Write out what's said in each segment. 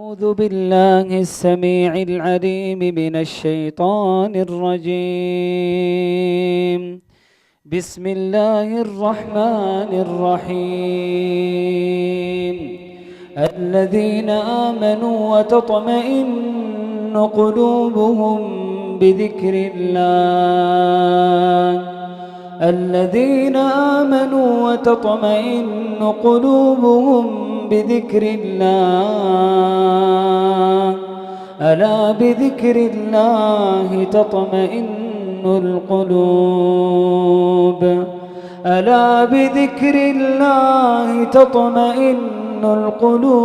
أعوذ بالله السميع العليم من الشيطان الرجيم. بسم الله الرحمن الرحيم. الذين آمنوا وتطمئن قلوبهم بذكر الله. الذين آمنوا وتطمئن قلوبهم بذكر الله. ألا بذكر الله تطمئن القلوب. ألا بذكر الله تطمئن القلوب.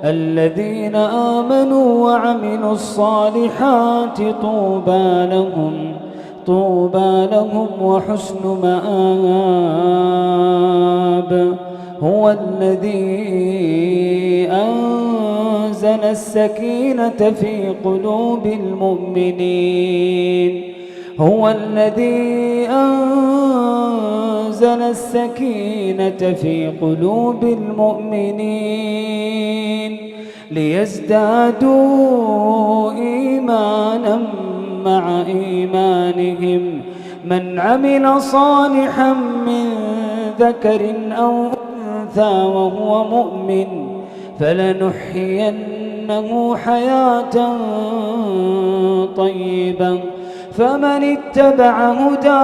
الذين آمنوا وعملوا الصالحات طوبى لهم وحسن مآب. هو الذي أنزل السكينة في قلوب المؤمنين. هو الذي أنزل السكينة في قلوب المؤمنين ليزدادوا إيمانا مع إيمانهم. من عمل صالحا من ذكر أو أنثى وهو مؤمن فلنحيينه حياة طيبة. فمن اتبع هداي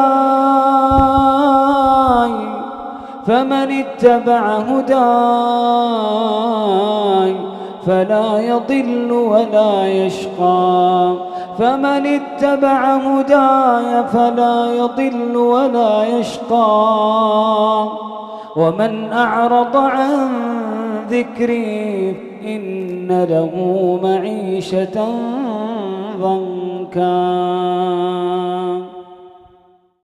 فلا يضل ولا يشقى. فمن اتبع هداي فلا يضل ولا يشقى. ومن أعرض عن ذكري إن له معيشة ضنكا.